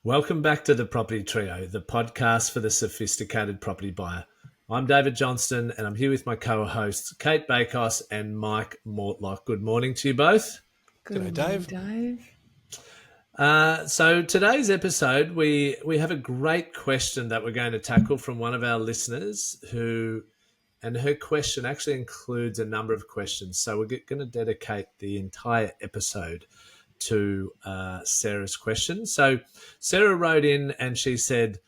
Welcome back to the Property Trio, the podcast for the sophisticated property buyer. I'm David Johnston, and I'm here with my co-hosts, Kate Bakos and Mike Mortlock. Good morning to you both. Good morning, Dave. So today's episode, we have a great question that we're going to tackle from one of our listeners and her question actually includes a number of questions. So we're going to dedicate the entire episode to Sarah's question. So Sarah wrote in and she said,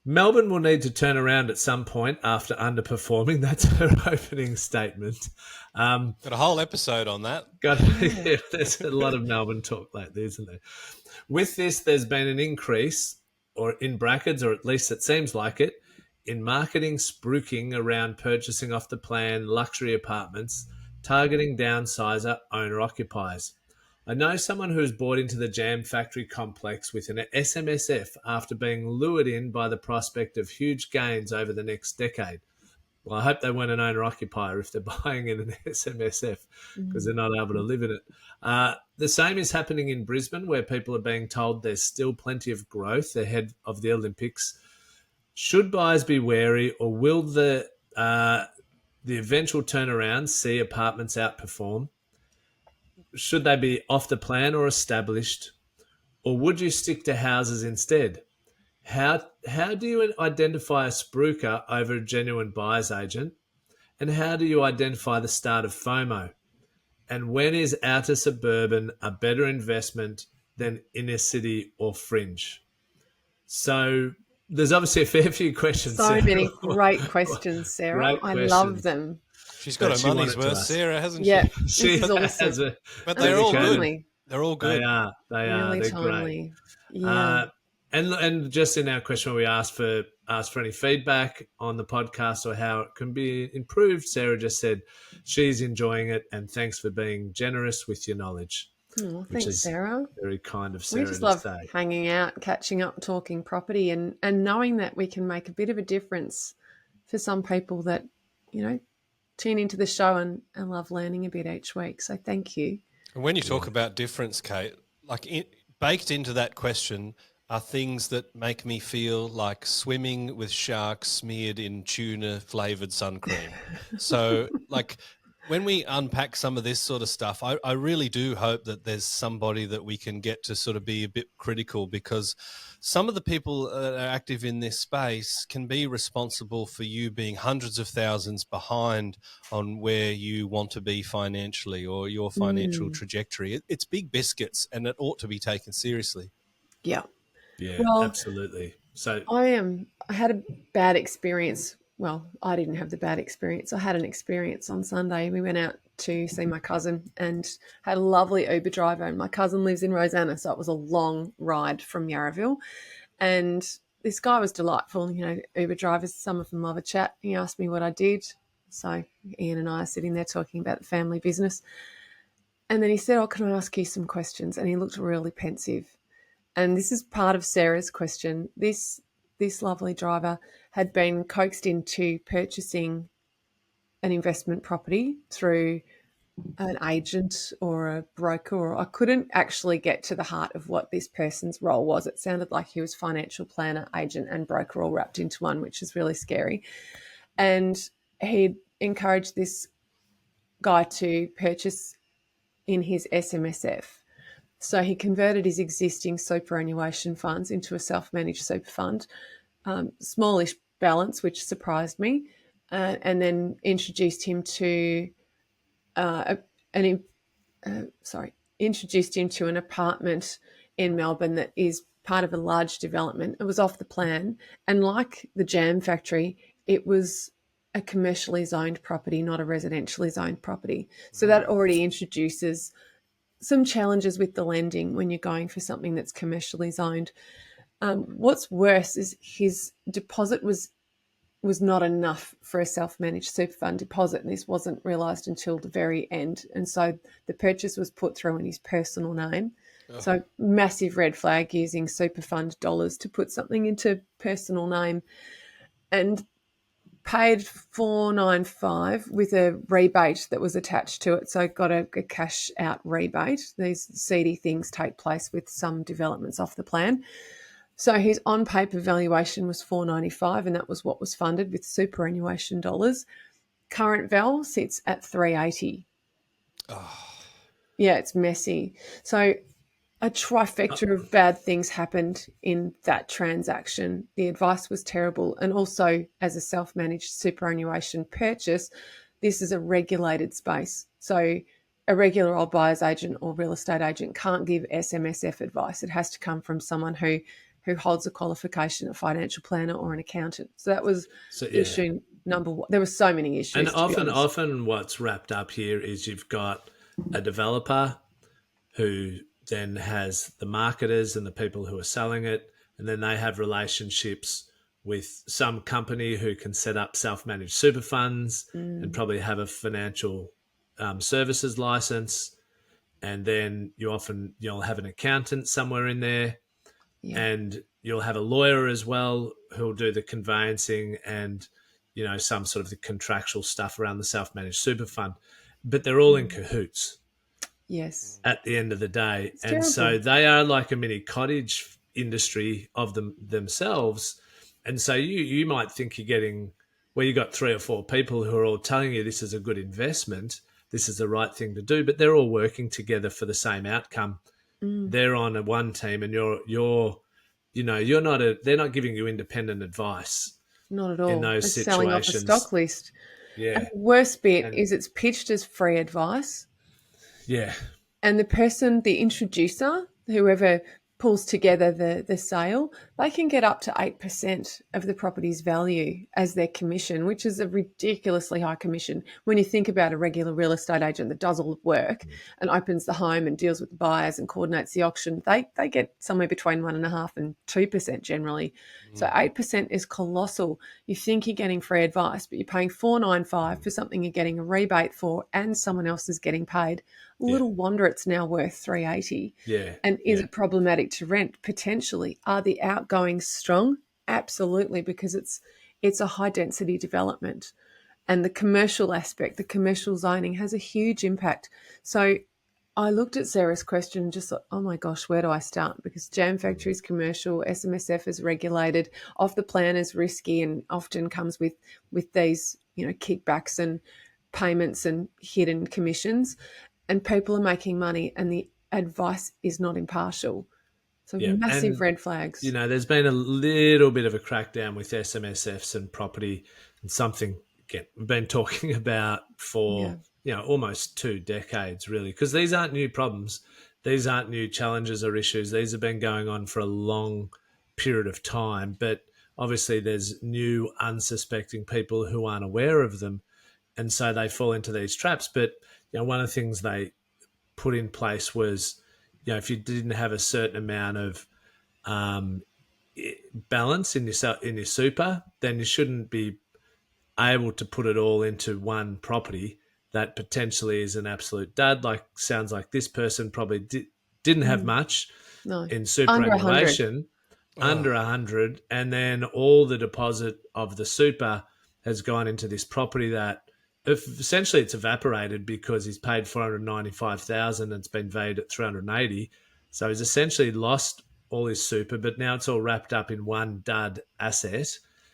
Melbourne will need to turn around at some point after underperforming. That's her opening statement. Got a whole episode on that. There's a lot of Melbourne talk lately, isn't there? With this, there's been an increase, or in brackets, or at least it seems like it, in marketing spruiking around purchasing off the plan luxury apartments, targeting downsizer owner-occupiers. I know someone who has bought into the Jam Factory complex with an SMSF after being lured in by the prospect of huge gains over the next decade. Well, I hope they weren't an owner-occupier if they're buying in an SMSF because they're not able to live in it. The same is happening in Brisbane, where people are being told there's still plenty of growth ahead of the Olympics. Should buyers be wary, or will the eventual turnaround see apartments outperform? Should they be off the plan or established? Or would you stick to houses instead? How do you identify a spruiker over a genuine buyer's agent? And how do you identify the start of FOMO? And when is outer suburban a better investment than inner city or fringe? So there's obviously a fair few questions. So many great questions, Sarah. I love them. She's got her money's worth, Sarah, hasn't she? Yeah, this is awesome. But they're all good. They're all good. They are. Really They're timely. great. Yeah. And just in our question, we asked for any feedback on the podcast or how it can be improved. Sarah just said she's enjoying it and thanks for being generous with your knowledge. Oh, thanks, Sarah. Very kind of Sarah. We just love hanging out, catching up, talking property, and knowing that we can make a bit of a difference for some people that, tune into the show and love learning a bit each week. So thank you. And when you talk about difference, Kate, baked into that question are things that make me feel like swimming with sharks smeared in tuna-flavoured sun cream. So, when we unpack some of this sort of stuff, I really do hope that there's somebody that we can get to sort of be a bit critical, because some of the people that are active in this space can be responsible for you being hundreds of thousands behind on where you want to be financially or your financial trajectory. It's big biscuits and it ought to be taken seriously. Yeah. Yeah, well, absolutely. So I had a bad experience. Well, I didn't have the bad experience. I had an experience on Sunday. We went out to see my cousin and had a lovely Uber driver. And my cousin lives in Rosanna, so it was a long ride from Yarraville. And this guy was delightful. Uber drivers, some of them love a chat. He asked me what I did. So Ian and I are sitting there talking about the family business. And then he said, can I ask you some questions? And he looked really pensive. And this is part of Sarah's question. This lovely driver had been coaxed into purchasing an investment property through an agent or a broker, or I couldn't actually get to the heart of what this person's role was. It sounded like he was financial planner, agent and broker all wrapped into one, which is really scary. And he encouraged this guy to purchase in his SMSF. So he converted his existing superannuation funds into a self-managed super fund, smallish balance, which surprised me, and then introduced him to introduced him to an apartment in Melbourne that is part of a large development. It was off the plan, and like the Jam Factory, it was a commercially zoned property, not a residentially zoned property. So that already introduces some challenges with the lending when you're going for something that's commercially zoned. What's worse is his deposit was not enough for a self-managed super fund deposit, and this wasn't realised until the very end. And so the purchase was put through in his personal name. Oh. So massive red flag, using super fund dollars to put something into personal name. And paid 495 with a rebate that was attached to it. So got a cash out rebate. These seedy things take place with some developments off the plan. So his on paper valuation was 495, and that was what was funded with superannuation dollars. Current val sits at 380. Yeah, it's messy. So a trifecta of bad things happened in that transaction. The advice was terrible. And also, as a self managed superannuation purchase, this is a regulated space. So, a regular old buyer's agent or real estate agent can't give SMSF advice. It has to come from someone who holds a qualification, a financial planner or an accountant. So, that was issue number one. There were so many issues. And often what's wrapped up here is you've got a developer who then has the marketers and the people who are selling it, and then they have relationships with some company who can set up self-managed super funds and probably have a financial services license, and then you'll have an accountant somewhere in there, and you'll have a lawyer as well who'll do the conveyancing and some sort of the contractual stuff around the self-managed super fund, but they're all in cahoots. Yes. At the end of the day. It's terrible. So they are like a mini cottage industry of themselves. And so you might think you're getting, you got 3 or 4 people who are all telling you this is a good investment, this is the right thing to do, but they're all working together for the same outcome. They're on one team, and they're not giving you independent advice. Not at all. In those it's situations. Selling off a stock list. Yeah. And the worst bit is it's pitched as free advice. Yeah. And the person, the introducer, whoever pulls together the sale, they can get up to 8% of the property's value as their commission, which is a ridiculously high commission. When you think about a regular real estate agent that does all the work and opens the home and deals with the buyers and coordinates the auction, they get somewhere between 1.5% and 2% generally. So 8% is colossal. You think you're getting free advice, but you're paying $495 for something you're getting a rebate for, and someone else is getting paid. Little wonder it's now worth $380. Yeah. And is it problematic to rent? Potentially. Are the outgoings strong? Absolutely, because it's a high density development. And the commercial aspect, the commercial zoning has a huge impact. So I looked at Sarah's question and just thought, oh my gosh, where do I start? Because Jam Factory is commercial, SMSF is regulated, off the plan is risky, and often comes with these, kickbacks and payments and hidden commissions. And people are making money, and the advice is not impartial. So massive red flags. There's been a little bit of a crackdown with SMSFs and property, and something we've been talking about for almost 2 decades, really, because these aren't new problems. These aren't new challenges or issues. These have been going on for a long period of time, but obviously there's new unsuspecting people who aren't aware of them, and so they fall into these traps. But one of the things they put in place was, if you didn't have a certain amount of balance in your super, then you shouldn't be able to put it all into one property that potentially is an absolute dud. Sounds like this person probably didn't have much in superannuation, under 100, and then all the deposit of the super has gone into this property that essentially it's evaporated because he's paid $495,000 and it's been valued at $380,000. So he's essentially lost all his super, but now it's all wrapped up in one dud asset.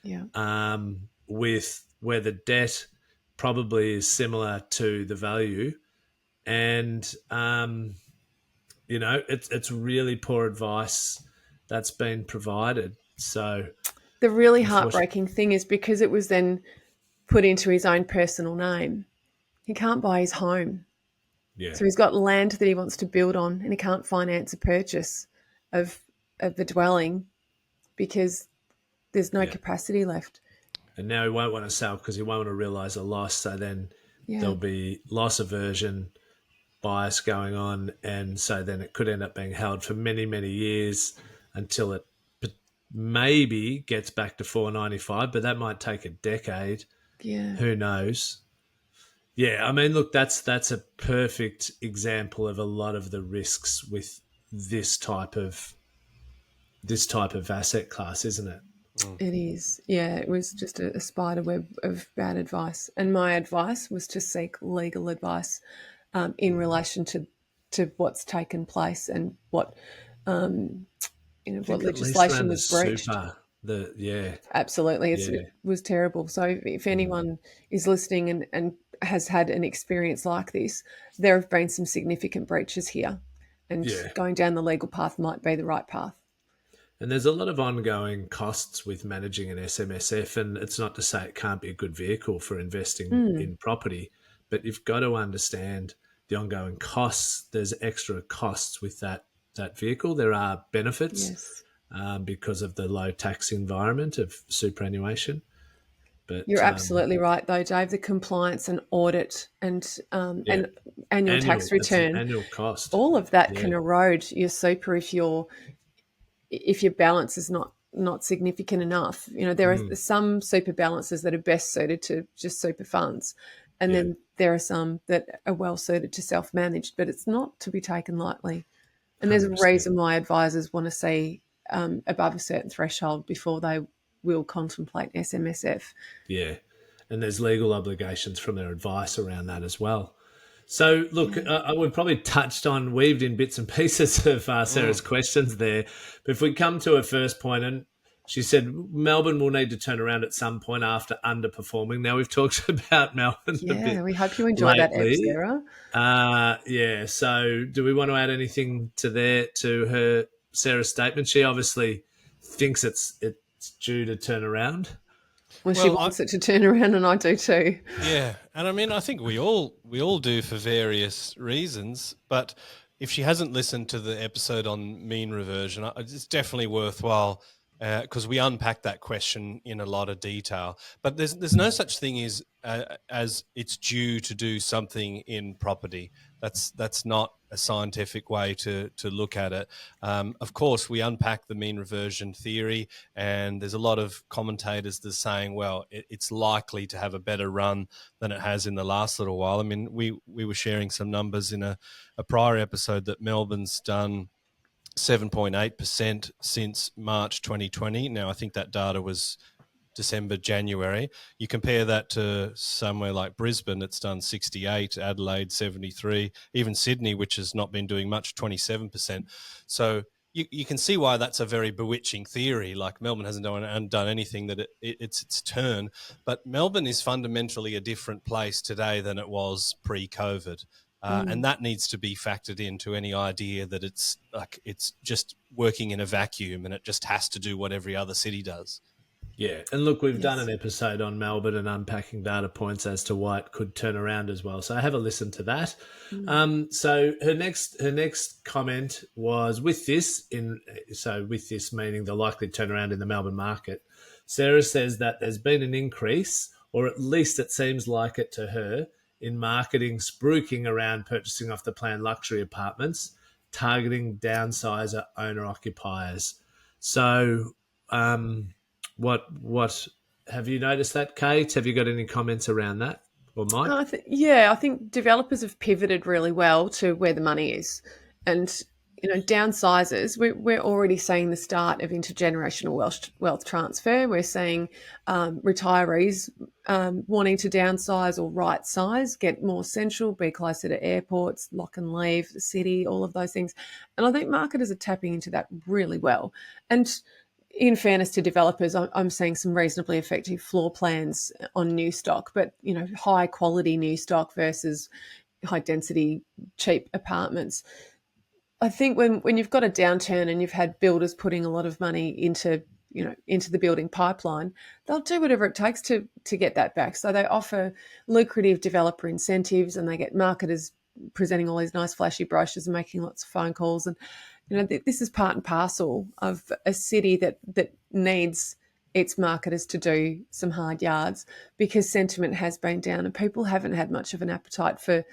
Yeah. With where the debt probably is similar to the value, and it's really poor advice that's been provided. So the really heartbreaking thing is, because it was then put into his own personal name, he can't buy his home. Yeah. So he's got land that he wants to build on, and he can't finance a purchase of the dwelling because there's no capacity left. And now he won't want to sell because he won't want to realise a loss. So then there'll be loss aversion bias going on, and so then it could end up being held for many, many years until it maybe gets back to $495, but that might take a decade. Yeah. Who knows? Yeah, I mean, look, that's a perfect example of a lot of the risks with this type of asset class, isn't it? It is. Yeah, it was just a spider web of bad advice. And my advice was to seek legal advice in relation to what's taken place and um, I what think at least legislation around the was breached. super, the yeah, Absolutely. yeah, It was terrible. So if anyone is listening and has had an experience like this, there have been some significant breaches here. And yeah. going down the legal path might be the right path. And there's a lot of ongoing costs with managing an SMSF, and it's not to say it can't be a good vehicle for investing Mm, in property, but you've got to understand the ongoing costs. There's extra costs with that vehicle. There are benefits yes. because of the low tax environment of superannuation, You're but absolutely right, though, Dave. The compliance and audit yeah, and annual tax annual. It's an return, annual cost. all of that Yeah, can erode your super if your balance is not significant enough. There are some super balances that are best suited to just super funds, and yeah, then there are some that are well suited to self managed. But it's not to be taken lightly. And there's a 100%. reason why advisors want to see above a certain threshold before they will contemplate SMSF. Yeah, and there's legal obligations from their advice around that as well. So, look, I would probably touched on, weaved in bits and pieces of Sarah's questions there. But if we come to her first point, and she said Melbourne will need to turn around at some point after underperforming. Now, we've talked about Melbourne a Yeah, bit we hope you enjoyed that ep, lately. Sarah. Yeah, so do we want to add anything to her Sarah's statement? She obviously thinks it's due to turn around. Well, she Well, wants it to turn around, and I do too. yeah, and I mean, I think we all do for various reasons. But if she hasn't listened to the episode on mean reversion, it's definitely worthwhile because we unpack that question in a lot of detail. But there's no such thing as it's due to do something in property. That's not a scientific way to look at it. Of course, we unpack the mean reversion theory, and there's a lot of commentators that are saying, well, it's likely to have a better run than it has in the last little while. I mean, we were sharing some numbers in a prior episode that Melbourne's done 7.8% since March 2020. Now, I think that data was December, January. You compare that to somewhere like Brisbane, it's done 68, Adelaide 73, even Sydney, which has not been doing much, 27%. So you can see why that's a very bewitching theory. Like Melbourne hasn't done anything that it's its turn, but Melbourne is fundamentally a different place today than it was pre-COVID. And that needs to be factored into any idea that it's just working in a vacuum and it just has to do what every other city does. Yeah, and look, we've done Yes. an episode on Melbourne and unpacking data points as to why it could turn around as well. So have a listen to that. So her next comment was with this meaning the likely turnaround in the Melbourne market. Sarah says that there's been an increase, or at least it seems like it to her, in marketing spruiking around purchasing off the plan luxury apartments, targeting downsizer owner occupiers. So. What have you noticed that, Kate? Have you got any comments around that, or Mike? I think developers have pivoted really well to where the money is, and downsizers. We're already seeing the start of intergenerational wealth transfer. We're seeing retirees wanting to downsize or right size, get more central, be closer to airports, lock and leave the city, all of those things. And I think marketers are tapping into that really well. And in fairness to developers, I'm seeing some reasonably effective floor plans on new stock, but high quality new stock versus high density cheap apartments. I think when you've got a downturn and you've had builders putting a lot of money into the building pipeline, they'll do whatever it takes to get that back. So they offer lucrative developer incentives, and they get marketers presenting all these nice flashy brochures and making lots of phone calls. And this is part and parcel of a city that needs its marketers to do some hard yards, because sentiment has been down and people haven't had much of an appetite for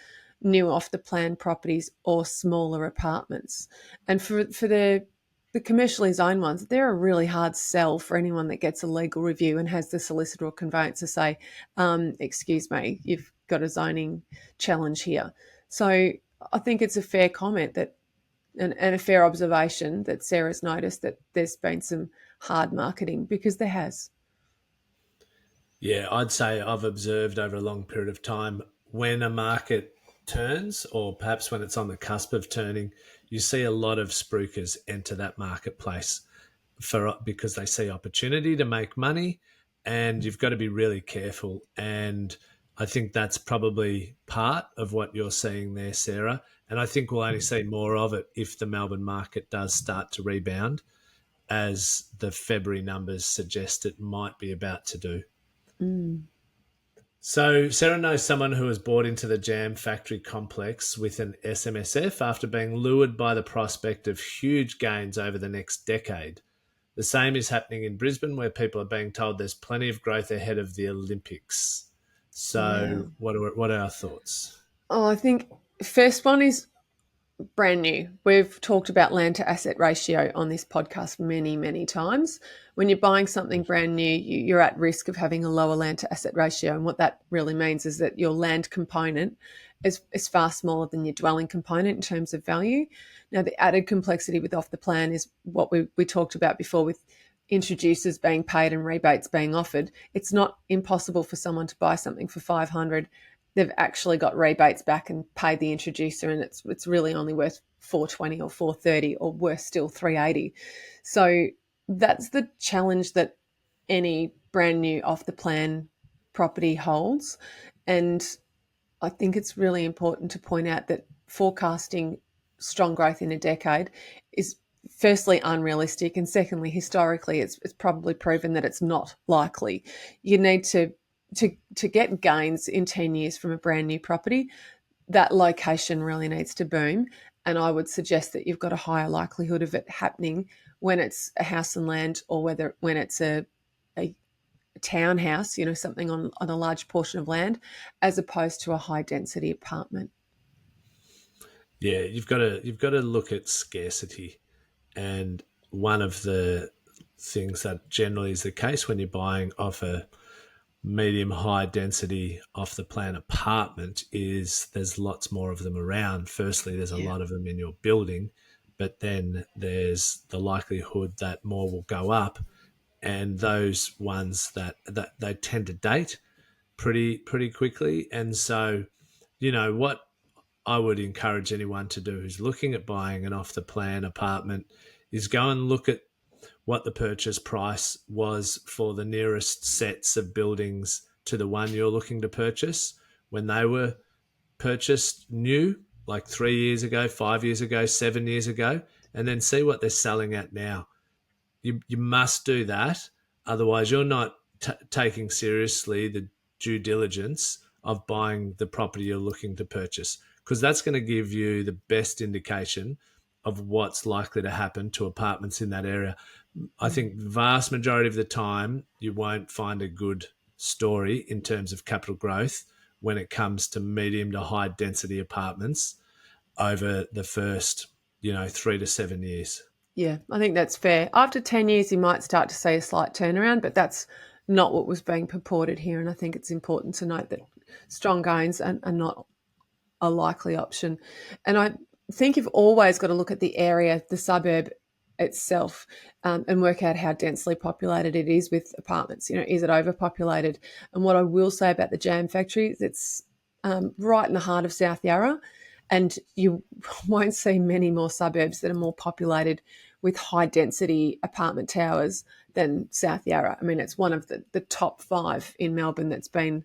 new off the plan properties or smaller apartments. And for the commercially zoned ones, they're a really hard sell for anyone that gets a legal review and has the solicitor or conveyancer say, excuse me, you've got a zoning challenge here. So I think it's a fair comment that and a fair observation that Sarah's noticed that there's been some hard marketing, because there has. Yeah, I'd say I've observed over a long period of time when a market turns, or perhaps when it's on the cusp of turning, you see a lot of spruikers enter that marketplace because they see opportunity to make money, and you've got to be really careful. And I think that's probably part of what you're seeing there, Sarah. And I think we'll only see more of it if the Melbourne market does start to rebound, as the February numbers suggest it might be about to do. So Sarah knows someone who was bought into the jam factory complex with an SMSF after being lured by the prospect of huge gains over the next decade. The same is happening in Brisbane, where people are being told there's plenty of growth ahead of the Olympics. So what are our thoughts? Oh, I think first one is brand new. We've talked about land to asset ratio on this podcast many, many times. When you're buying something brand new, you're at risk of having a lower land to asset ratio. And what that really means is that your land component is far smaller than your dwelling component in terms of value. Now, the added complexity with off the plan is what we talked about before, with introducers being paid and rebates being offered. It's not impossible for someone to buy something for 500. They've actually got rebates back and paid the introducer, and it's really only worth 420 or 430, or worse still, 380. So that's the challenge that any brand new off the plan property holds. And I think it's really important to point out that forecasting strong growth in a decade is firstly unrealistic, and secondly, historically, it's probably proven that it's not likely. You need to get gains in 10 years from a brand new property. That location really needs to boom, and I would suggest that you've got a higher likelihood of it happening when it's a house and land, or when it's a townhouse, something on a large portion of land, as opposed to a high density apartment. Yeah, you've got to look at scarcity, and one of the things that generally is the case when you're buying off a medium high density off the plan apartment is there's lots more of them around. Firstly, there's a lot of them in your building, but then there's the likelihood that more will go up, and those ones that they tend to date pretty quickly. And so, what I would encourage anyone to do who's looking at buying an off the plan apartment is go and look at what the purchase price was for the nearest sets of buildings to the one you're looking to purchase when they were purchased new, like 3 years ago, 5 years ago, 7 years ago, and then see what they're selling at now. You must do that. Otherwise, you're not taking seriously the due diligence of buying the property you're looking to purchase, because that's going to give you the best indication of what's likely to happen to apartments in that area. I think the vast majority of the time you won't find a good story in terms of capital growth when it comes to medium to high density apartments over the first, 3 to 7 years. Yeah, I think that's fair. After 10 years, you might start to see a slight turnaround, but that's not what was being purported here. And I think it's important to note that strong gains are not a likely option. And I think you've always got to look at the area, the suburb itself, and work out how densely populated it is with apartments. Is it overpopulated? And what I will say about the jam factory is it's right in the heart of South Yarra, and you won't see many more suburbs that are more populated with high density apartment towers than South Yarra. I mean, it's one of the top 5 in Melbourne that's been,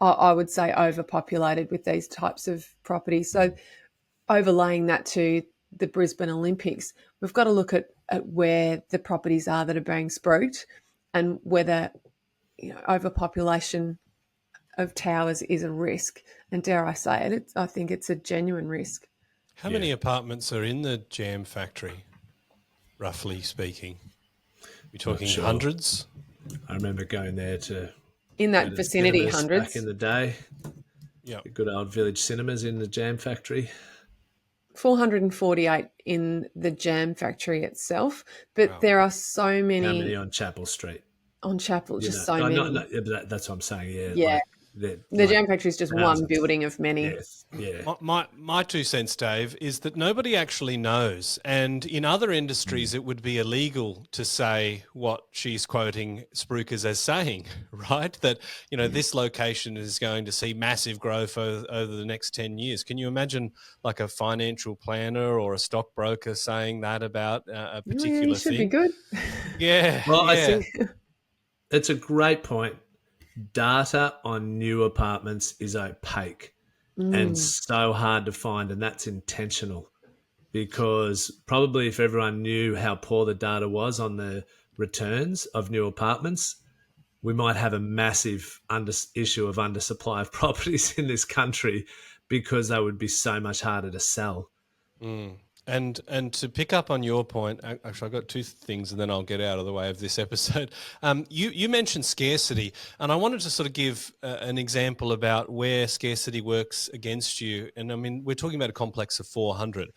I would say, overpopulated with these types of properties. So overlaying that to the Brisbane Olympics, we've got to look at where the properties are that are being spruiked, and whether overpopulation of towers is a risk. And dare I say it, I think it's a genuine risk. How many apartments are in the jam factory, roughly speaking? We're talking hundreds? I remember going there in that vicinity, hundreds. Back in the day. Yeah. The good old village cinemas in the jam factory. 448 in the jam factory itself, but there are so many. How many on Chapel Street? On Chapel, just so many. That's what I'm saying. Yeah. They're The like jam factory is just one thousands. building of many. Yes, yeah. My 2 cents, Dave, is that nobody actually knows. And in other industries, it would be illegal to say what she's quoting Spruikers as saying, right? That, this location is going to see massive growth over the next 10 years. Can you imagine like a financial planner or a stockbroker saying that about a Oh, yeah, you particular should be thing? good. Yeah, Well, I yeah. think it's a great point. Data on new apartments is opaque and so hard to find, and that's intentional because probably if everyone knew how poor the data was on the returns of new apartments, we might have a massive issue of undersupply of properties in this country because they would be so much harder to sell. Mm. And to pick up on your point, actually, I've got 2 things, and then I'll get out of the way of this episode. You mentioned scarcity, and I wanted to sort of give an example about where scarcity works against you. And I mean, we're talking about a complex of 400.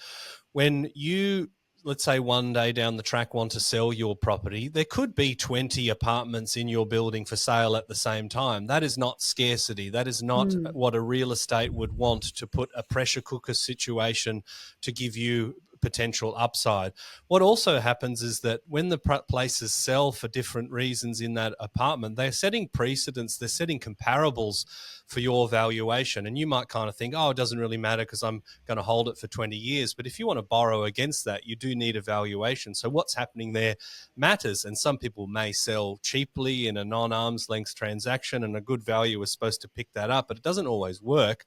When you, let's say, one day down the track want to sell your property, there could be 20 apartments in your building for sale at the same time. That is not scarcity. That is not what a real estate would want, to put a pressure cooker situation to give you potential upside. What also happens is that when the places sell for different reasons in that apartment, they're setting precedents, they're setting comparables for your valuation. And you might kind of think, oh, it doesn't really matter because I'm going to hold it for 20 years. But if you want to borrow against that, you do need a valuation. So what's happening there matters. And some people may sell cheaply in a non-arm's length transaction, and a good value is supposed to pick that up, but it doesn't always work.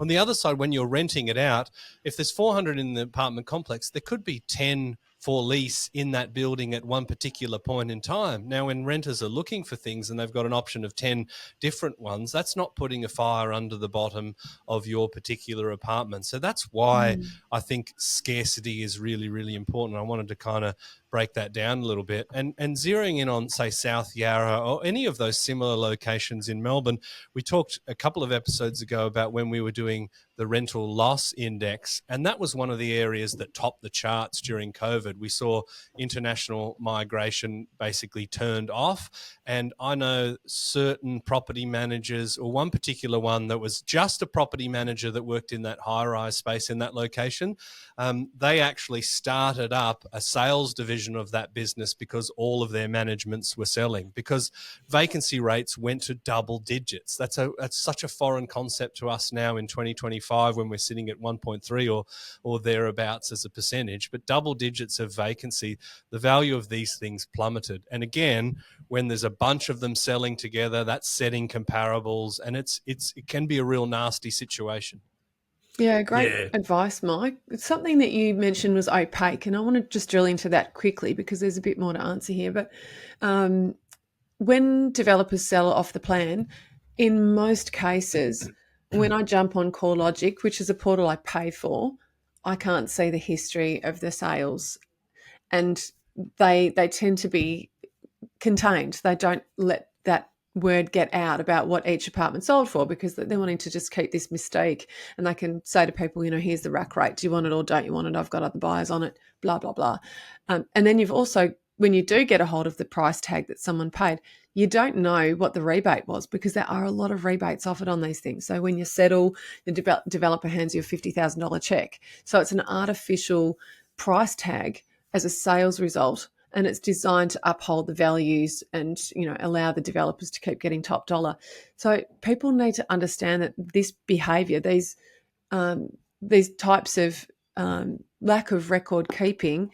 On the other side, when you're renting it out, if there's 400 in the apartment complex, there could be 10 for lease in that building at one particular point in time. Now, when renters are looking for things and they've got an option of 10 different ones, that's not putting a fire under the bottom of your particular apartment. So that's why I think scarcity is really, really important. I wanted to kind of break that down a little bit, and zeroing in on, say, South Yarra or any of those similar locations in Melbourne. We talked a couple of episodes ago about when we were doing the rental loss index, and that was one of the areas that topped the charts during COVID. We saw international migration basically turned off, and I know certain property managers, or one particular one that was just a property manager that worked in that high-rise space in that location. They actually started up a sales division of that business because all of their managements were selling, because vacancy rates went to double digits. That's such a foreign concept to us now in 2025 when we're sitting at 1.3 or thereabouts as a percentage, but double digits of vacancy, the value of these things plummeted. And again, when there's a bunch of them selling together, that's setting comparables, and it can be a real nasty situation. Yeah, great Yeah. advice, Mike. It's something that you mentioned was opaque, and I want to just drill into that quickly because there's a bit more to answer here. But when developers sell off the plan, in most cases, when I jump on CoreLogic, which is a portal I pay for, I can't see the history of the sales, and they tend to be contained. They don't let that word get out about what each apartment sold for, because they're wanting to just keep this mistake, and they can say to people, here's the rack rate. Do you want it or don't you want it? I've got other buyers on it, blah, blah, blah. And then you've also, when you do get a hold of the price tag that someone paid, you don't know what the rebate was, because there are a lot of rebates offered on these things. So when you settle, the developer hands you a $50,000 check. So it's an artificial price tag as a sales result, and it's designed to uphold the values and allow the developers to keep getting top dollar. So people need to understand that this behaviour, these types of lack of record keeping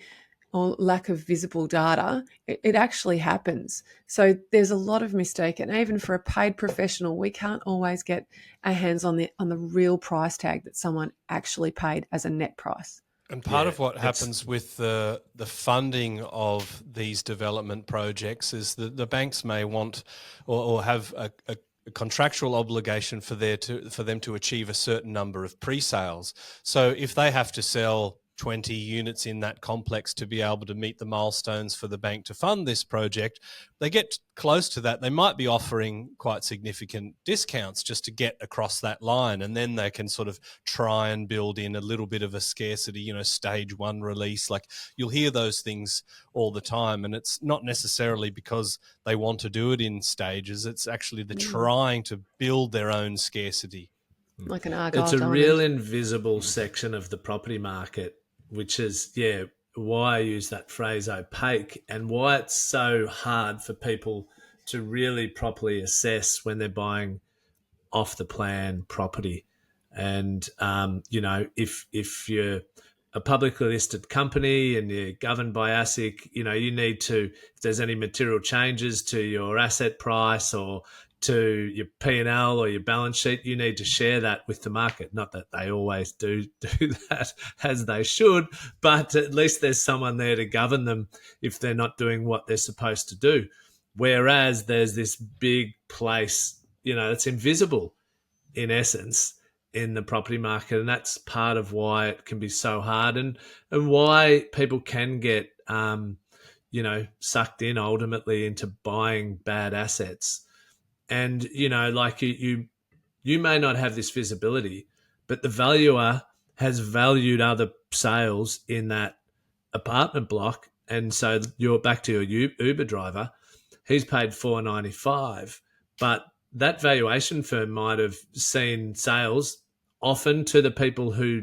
or lack of visible data, it actually happens. So there's a lot of mistake, and even for a paid professional, we can't always get our hands on the real price tag that someone actually paid as a net price. And part of what happens with the funding of these development projects is that the banks may want or have a contractual obligation for them to achieve a certain number of pre-sales. So if they have to sell 20 units in that complex to be able to meet the milestones for the bank to fund this project. They get close to that, they might be offering quite significant discounts just to get across that line, and then they can sort of try and build in a little bit of a scarcity, stage one release. Like, you'll hear those things all the time, and it's not necessarily because they want to do it in stages, it's actually they're trying to build their own scarcity. Like an Argyle It's a diamond. real invisible section of the property market, which is, why I use that phrase opaque, and why it's so hard for people to really properly assess when they're buying off the plan property. And, if you're a publicly listed company and you're governed by ASIC, you need to, if there's any material changes to your asset price or to your P&L or your balance sheet, you need to share that with the market. Not that they always do that as they should, but at least there's someone there to govern them if they're not doing what they're supposed to do. Whereas there's this big place, it's invisible in essence in the property market, and that's part of why it can be so hard and why people can get sucked in ultimately into buying bad assets. And like you may not have this visibility, but the valuer has valued other sales in that apartment block, and so you're back to your Uber driver. He's paid $495, but that valuation firm might have seen sales often to the people who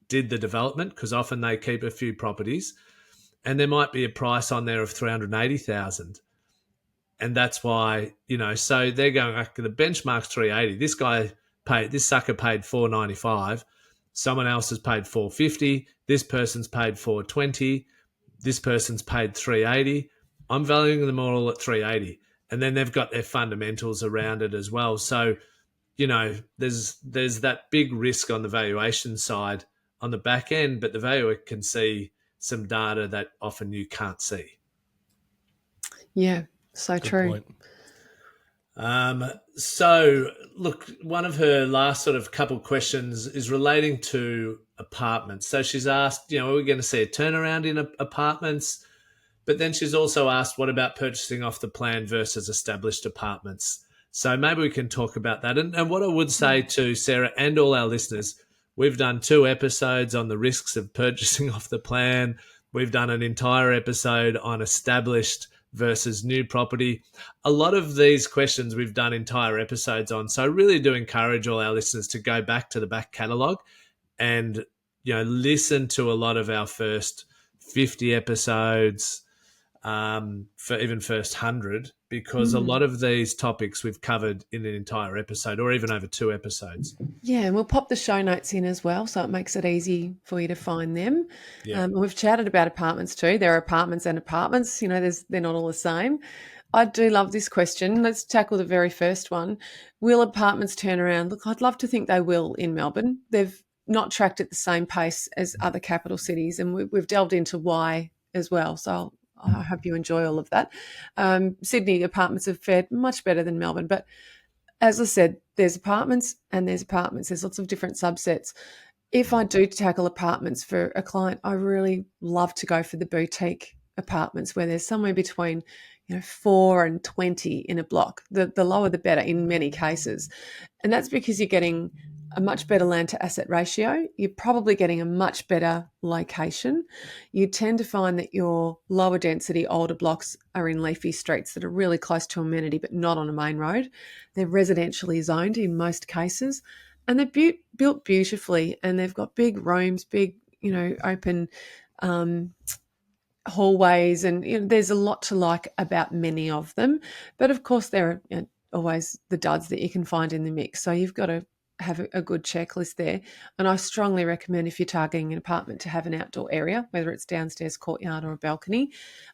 did the development, because often they keep a few properties, and there might be a price on there of $380,000. And that's why, so they're going, the benchmark's 380. This sucker paid $495. Someone else has paid $450. This person's paid $420. This person's paid $380. I'm valuing them all at $380. And then they've got their fundamentals around it as well. So, there's that big risk on the valuation side on the back end, but the valuer can see some data that often you can't see. Yeah, so Good true. point. So, look, one of her last sort of couple questions is relating to apartments. So she's asked, are we going to see a turnaround in apartments? But then she's also asked, what about purchasing off the plan versus established apartments? So maybe we can talk about that. And what I would say to Sarah and all our listeners, we've done 2 episodes on the risks of purchasing off the plan. We've done an entire episode on established versus new property. A lot of these questions we've done entire episodes on. So I really do encourage all our listeners to go back to the back catalogue and, listen to a lot of our first 50 episodes, for even first 100, because a lot of these topics we've covered in an entire episode or even over 2 episodes. Yeah, and we'll pop the show notes in as well, so it makes it easy for you to find them. Yeah. We've chatted about apartments too. There are apartments and apartments. They're not all the same. I do love this question. Let's tackle the very first one. Will apartments turn around? Look, I'd love to think they will in Melbourne. They've not tracked at the same pace as other capital cities, and we've delved into why as well. So I hope you enjoy all of that. Sydney apartments have fared much better than Melbourne, but as I said, there's apartments and there's apartments. There's lots of different subsets. If I do tackle apartments for a client, I really love to go for the boutique apartments where there's somewhere between 4 and 20 in a block. The lower the better in many cases. And that's because you're getting a much better land to asset ratio. You're probably getting a much better location. You tend to find that your lower density older blocks are in leafy streets that are really close to amenity but not on a main road. They're residentially zoned in most cases, and they're built beautifully, and they've got big rooms, big open hallways, and there's a lot to like about many of them. But of course there are always the duds that you can find in the mix, so you've got to have a good checklist there. And I strongly recommend, if you're targeting an apartment, to have an outdoor area, whether it's downstairs courtyard or a balcony.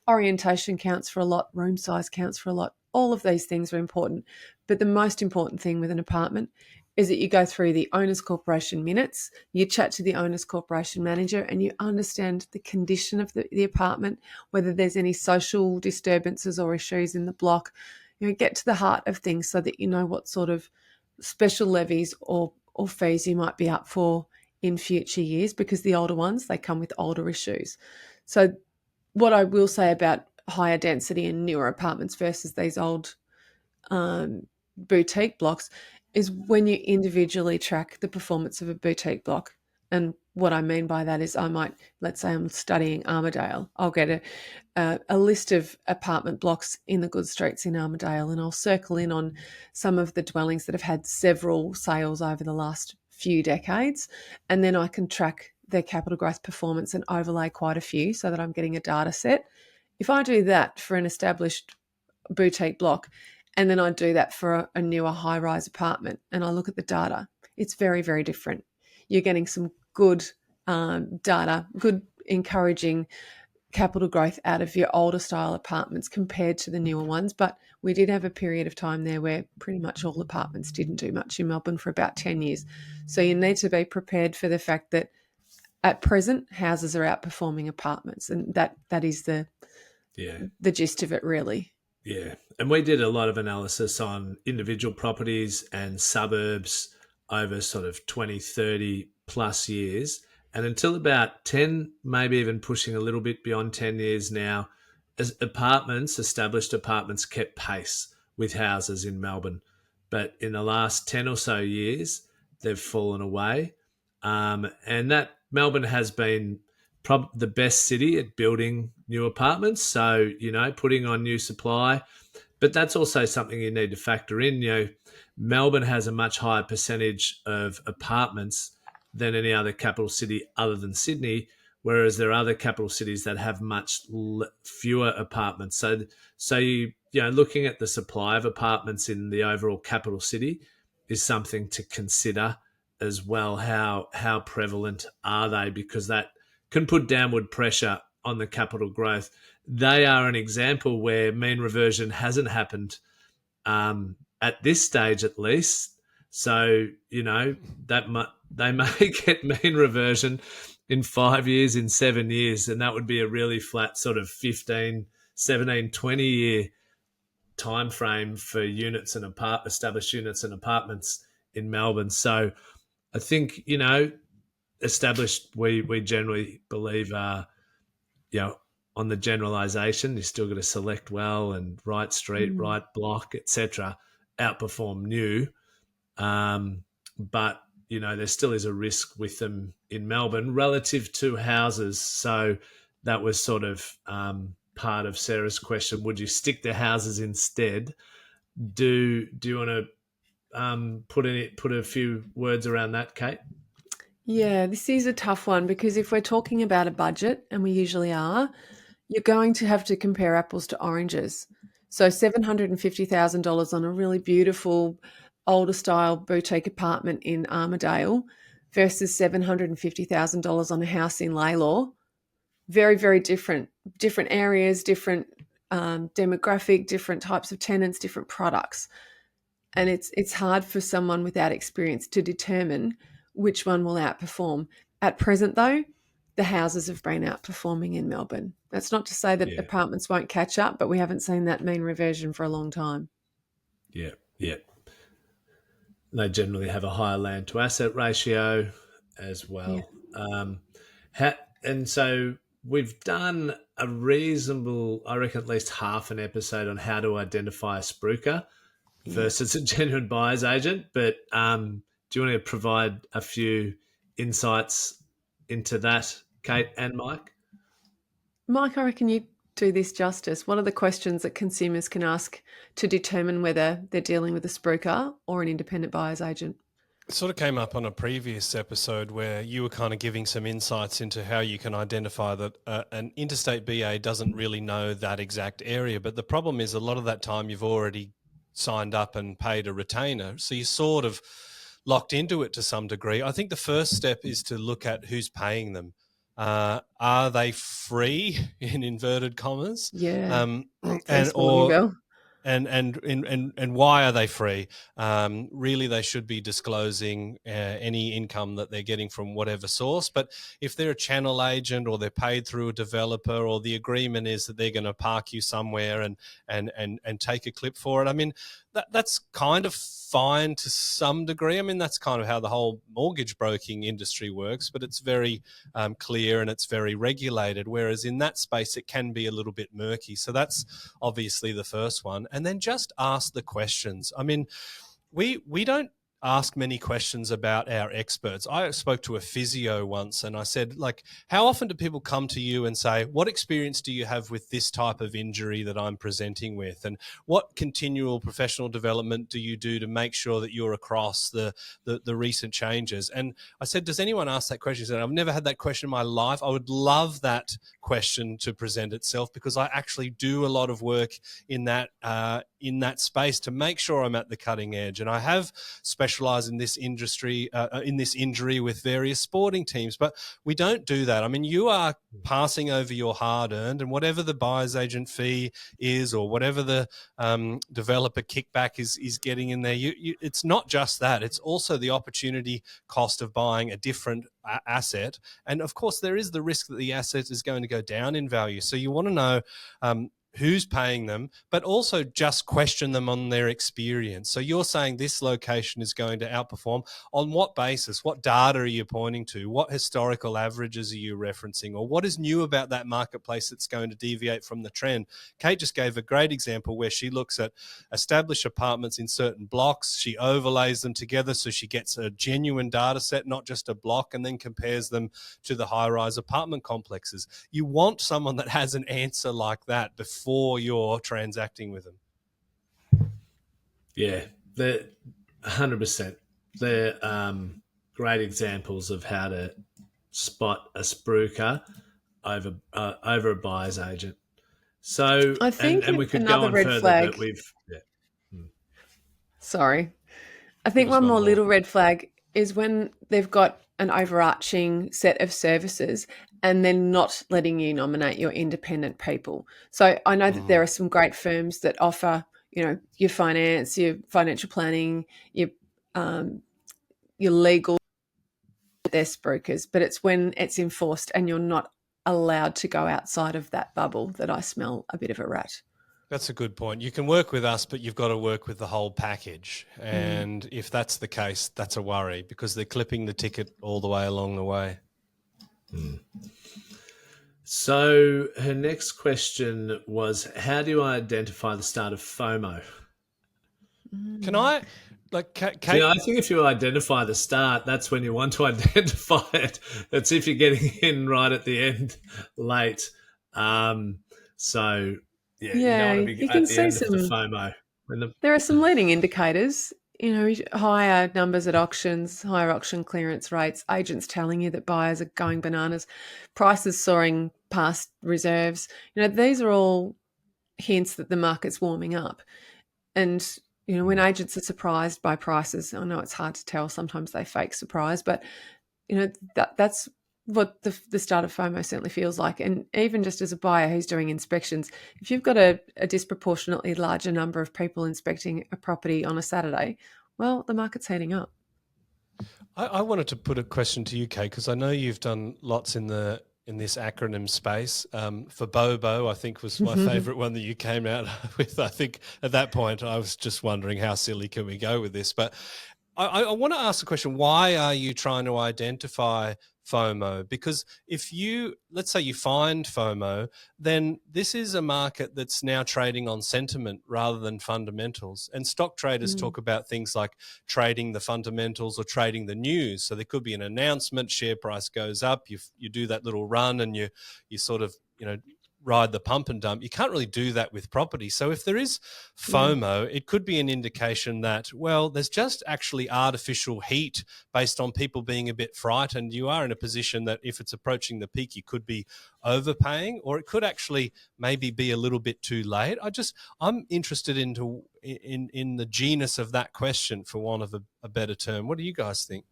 Orientation counts for a lot, room size counts for a lot. All of these things are important, but the most important thing with an apartment is that you go through the Owners Corporation minutes, you chat to the Owners Corporation manager, and you understand the condition of the apartment, whether there's any social disturbances or issues in the block. Get to the heart of things so that you know what sort of special levies or fees you might be up for in future years, because the older ones, they come with older issues. So what I will say about higher density and newer apartments versus these old boutique blocks is when you individually track the performance of a boutique block. And what I mean by that is let's say I'm studying Armadale. I'll get a list of apartment blocks in the good streets in Armadale, and I'll circle in on some of the dwellings that have had several sales over the last few decades. And then I can track their capital growth performance and overlay quite a few so that I'm getting a data set. If I do that for an established boutique block, and then I do that for a newer high-rise apartment, and I look at the data, it's very, very different. You're getting some good data, good encouraging capital growth out of your older style apartments compared to the newer ones. But we did have a period of time there where pretty much all apartments didn't do much in Melbourne for about 10 years. So you need to be prepared for the fact that at present, houses are outperforming apartments, and that is the gist of it, really. Yeah. And we did a lot of analysis on individual properties and suburbs over sort of 20, 30 plus years. And until about 10, maybe even pushing a little bit beyond 10 years now, as established apartments kept pace with houses in Melbourne. But in the last 10 or so years, they've fallen away. And that Melbourne has been the best city at building new apartments. So, putting on new supply. But that's also something you need to factor in. Melbourne has a much higher percentage of apartments than any other capital city other than Sydney, whereas there are other capital cities that have much fewer apartments. So looking at the supply of apartments in the overall capital city is something to consider as well. How prevalent are they? Because that can put downward pressure on the capital growth. They are an example where mean reversion hasn't happened at this stage, at least. So, they may get mean reversion in 5 years, in 7 years, and that would be a really flat sort of 15, 17, 20-year time frame for units and established units and apartments in Melbourne. So I think, established, we generally believe on the generalisation, you still got to select well and right street, right block, etc. Outperform new, but there still is a risk with them in Melbourne relative to houses. So that was sort of part of Sarah's question: would you stick to houses instead? Do you want to put a few words around that, Kate? Yeah, this is a tough one, because if we're talking about a budget, and we usually are, you're going to have to compare apples to oranges. So $750,000 on a really beautiful older style boutique apartment in Armadale versus $750,000 on a house in Laylaw. Very, very different areas, different demographic, different types of tenants, different products. And it's hard for someone without experience to determine which one will outperform. At present, though, the houses have been outperforming in Melbourne. That's not to say that apartments won't catch up, but we haven't seen that mean reversion for a long time. Yeah. They generally have a higher land to asset ratio as well. Yeah. And so we've done a reasonable, I reckon, at least half an episode on how to identify a spruiker versus a genuine buyer's agent. But do you want to provide a few insights into that, Kate and Mike? Mike, I reckon you do this justice. What are the questions that consumers can ask to determine whether they're dealing with a spruiker or an independent buyer's agent? It sort of came up on a previous episode where you were kind of giving some insights into how you can identify that an interstate BA doesn't really know that exact area. But the problem is a lot of that time you've already signed up and paid a retainer. So you sort of locked into it to some degree. I think the first step is to look at who's paying them. Are they free, in inverted commas? Yeah. And why are they free? Really, they should be disclosing any income that they're getting from whatever source. But if they're a channel agent or they're paid through a developer, or the agreement is that they're going to park you somewhere and take a clip for it, I mean, that's kind of fine to some degree. I mean, that's kind of how the whole mortgage broking industry works, but it's very clear and it's very regulated, whereas in that space it can be a little bit murky. So that's obviously the first one. And then just ask the questions. I mean, we don't ask many questions about our experts. I spoke to a physio once and I said, like, how often do people come to you and say, what experience do you have with this type of injury that I'm presenting with? And what continual professional development do you do to make sure that you're across the recent changes? And I said, does anyone ask that question? He said, I've never had that question in my life. I would love that question to present itself, because I actually do a lot of work in that space to make sure I'm at the cutting edge. And I have specialized in this industry, in this injury with various sporting teams, but we don't do that. I mean, you are passing over your hard earned, and whatever the buyer's agent fee is, or whatever the developer kickback is getting in there, it's not just that, it's also the opportunity cost of buying a different asset. And of course, there is the risk that the asset is going to go down in value. So you want to know who's paying them, but also just question them on their experience. So you're saying this location is going to outperform. On what basis? What data are you pointing to? What historical averages are you referencing? Or what is new about that marketplace that's going to deviate from the trend? Kate just gave a great example where she looks at established apartments in certain blocks. She overlays them together so she gets a genuine data set, not just a block, and then compares them to the high-rise apartment complexes. You want someone that has an answer like that before you're transacting with them. Yeah, they're 100%. They're great examples of how to spot a spruiker over a buyer's agent. So, I think and we could go another on red further, flag. but we've Sorry. I think Give us one one more more. little red flag is when they've got an overarching set of services and then not letting you nominate your independent people. So I know that there are some great firms that offer, your finance, your financial planning, your legal, they're spruikers, but it's when it's enforced and you're not allowed to go outside of that bubble that I smell a bit of a rat. That's a good point. You can work with us, but you've got to work with the whole package. And if that's the case, that's a worry, because they're clipping the ticket all the way along the way. So her next question was, how do I identify the start of FOMO? Can I, Kate? See, I think if you identify the start, that's when you want to identify it. It's if you're getting in right at the end, late. So yeah, you don't want to be you at can the see end of the FOMO. There are some leading indicators, higher numbers at auctions, higher auction clearance rates, agents telling you that buyers are going bananas, prices soaring past reserves. These are all hints that the market's warming up. And, when agents are surprised by prices, I know it's hard to tell. Sometimes they fake surprise, but, that's what the start of FOMO certainly feels like. And even just as a buyer who's doing inspections, if you've got a disproportionately larger number of people inspecting a property on a Saturday, well, the market's heating up. I wanted to put a question to you, Kate, because I know you've done lots in this acronym space. For Bobo, I think was my favourite one that you came out with. I think at that point I was just wondering how silly can we go with this. But I want to ask the question, why are you trying to identify FOMO? Because let's say you find FOMO, then this is a market that's now trading on sentiment rather than fundamentals. And stock traders talk about things like trading the fundamentals or trading the news. So there could be an announcement, share price goes up, you do that little run and you sort of, ride the pump and dump. You can't really do that with property. So if there is FOMO, it could be an indication that, well, there's just actually artificial heat based on people being a bit frightened. You are in a position that if it's approaching the peak, you could be overpaying, or it could actually maybe be a little bit too late. I'm interested in the genus of that question, for want of a better term. What do you guys think?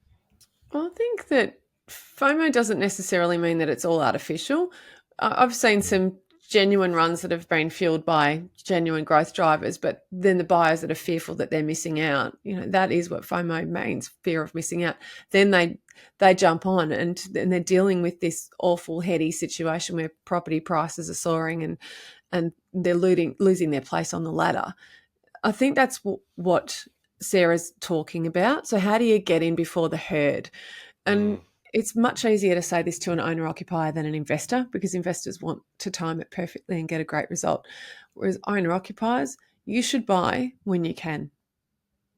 Well, I think that FOMO doesn't necessarily mean that it's all artificial. I've seen some genuine runs that have been fueled by genuine growth drivers, but then the buyers that are fearful that they're missing out, that is what FOMO means, fear of missing out. Then they jump on and they're dealing with this awful heady situation where property prices are soaring and they're losing their place on the ladder. I think that's what Sarah's talking about. So how do you get in before the herd? And it's much easier to say this to an owner-occupier than an investor, because investors want to time it perfectly and get a great result. Whereas owner-occupiers, you should buy when you can.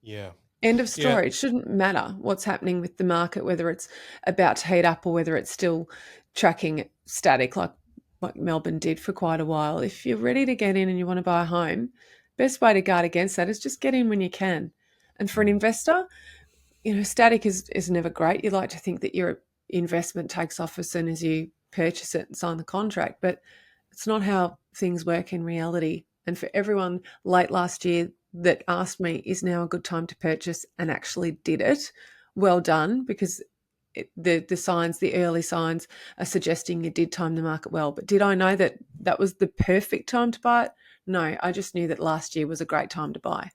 Yeah. End of Yeah. story. It shouldn't matter what's happening with the market, whether it's about to heat up or whether it's still tracking static like Melbourne did for quite a while. If you're ready to get in and you want to buy a home, best way to guard against that is just get in when you can. And for an investor, static is never great. You like to think that your investment takes off as soon as you purchase it and sign the contract, but it's not how things work in reality. And for everyone late last year that asked me, is now a good time to purchase, and actually did it, well done, because the early signs are suggesting you did time the market well. But did I know that that was the perfect time to buy it? No, I just knew that last year was a great time to buy.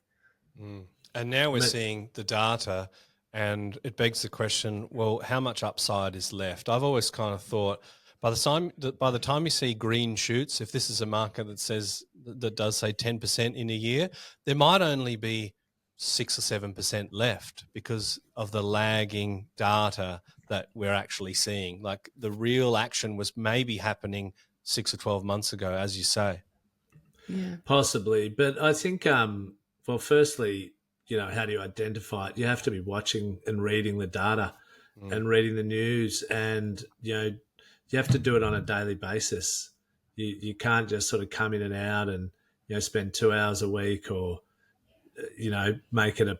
And now we're seeing the data, and it begs the question, well, how much upside is left? I've always kind of thought by the time you see green shoots, if this is a market that does say 10% in a year, there might only be 6 or 7% left because of the lagging data that we're actually seeing. Like the real action was maybe happening 6 or 12 months ago, as you say. Yeah. Possibly. But I think, well, firstly, how do you identify it? You have to be watching and reading the data and reading the news, and, you have to do it on a daily basis. You can't just sort of come in and out and, spend 2 hours a week or, make it a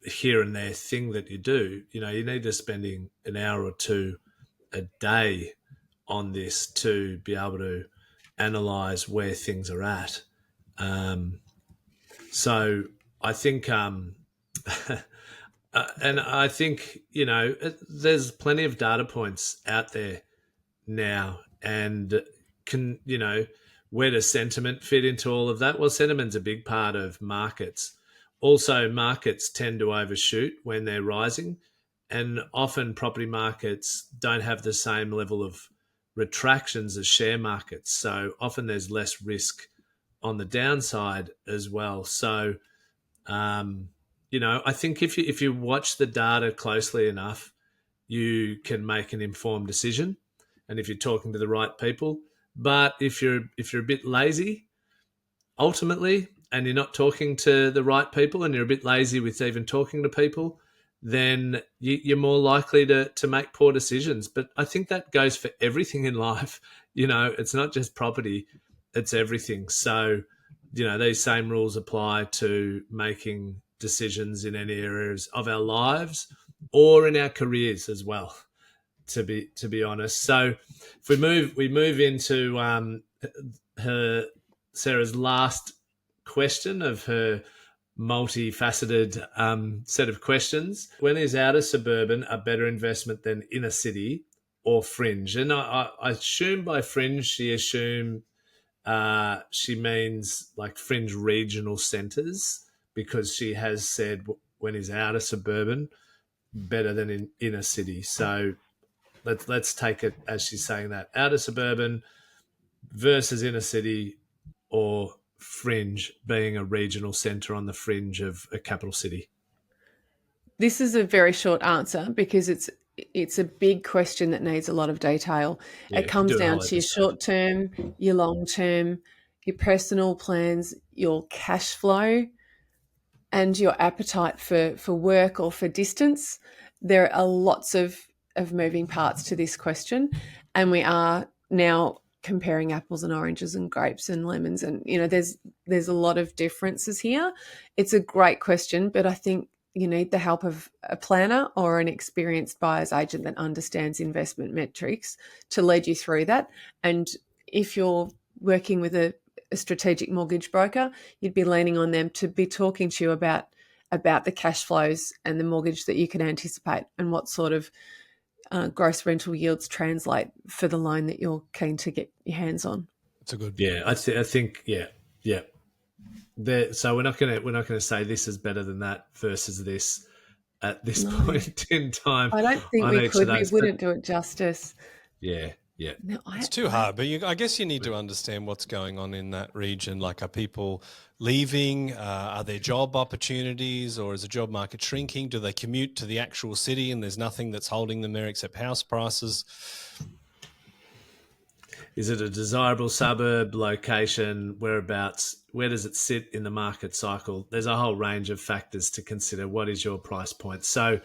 here and there thing that you do. You need to spending an hour or two a day on this to be able to analyze where things are at. So I think, and I think, there's plenty of data points out there now, and where does sentiment fit into all of that? Well, sentiment's a big part of markets. Also, markets tend to overshoot when they're rising, and often property markets don't have the same level of retractions as share markets. So often there's less risk on the downside as well. So, I think if you watch the data closely enough, you can make an informed decision, and if you're talking to the right people. But if you're a bit lazy, ultimately, and you're not talking to the right people, and you're a bit lazy with even talking to people, then you're more likely to make poor decisions. But I think that goes for everything in life. It's not just property, it's everything. So, these same rules apply to making decisions in any areas of our lives or in our careers as well, to be honest. So if we move into Sarah's last question of her multifaceted set of questions. When is outer suburban a better investment than inner city or fringe? And I assume by fringe she means like fringe regional centres, because she has said when is outer suburban better than in inner city. So let's take it as she's saying that. Outer suburban versus inner city, or fringe being a regional centre on the fringe of a capital city. This is a very short answer because it's a big question that needs a lot of detail. Yeah, it comes down to your episode. short term, your long term, your personal plans, your cash flow, and your appetite for work or for distance. There are lots of moving parts to this question, and we are now comparing apples and oranges and grapes and lemons, and there's a lot of differences here. It's a great question, but I think you need the help of a planner or an experienced buyer's agent that understands investment metrics to lead you through that. And if you're working with a strategic mortgage broker, you'd be leaning on them to be talking to you about the cash flows and the mortgage that you can anticipate and what sort of gross rental yields translate for the loan that you're keen to get your hands on. That's a good. Yeah, I think yeah. So we're not gonna say this is better than that versus this at this point in time. I don't think we could. We wouldn't do it justice. Yeah. yet. No, It's too hard, but I guess you need to understand what's going on in that region. Like, are people leaving? Are there job opportunities, or is the job market shrinking? Do they commute to the actual city and there's nothing that's holding them there except house prices? Is it a desirable suburb, location, whereabouts? Where does it sit in the market cycle? There's a whole range of factors to consider. What is your price point? So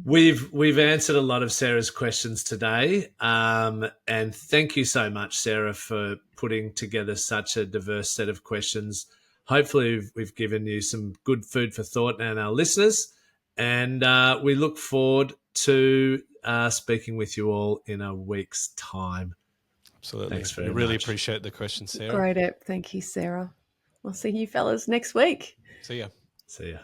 we've answered a lot of Sarah's questions today, and thank you so much, Sarah, for putting together such a diverse set of questions. Hopefully, we've given you some good food for thought and our listeners, and we look forward to speaking with you all in a week's time. Absolutely. Thanks very We really much. appreciate the question, Sarah. Great app. Thank you, Sarah. I'll see you fellas next week. See ya. See ya.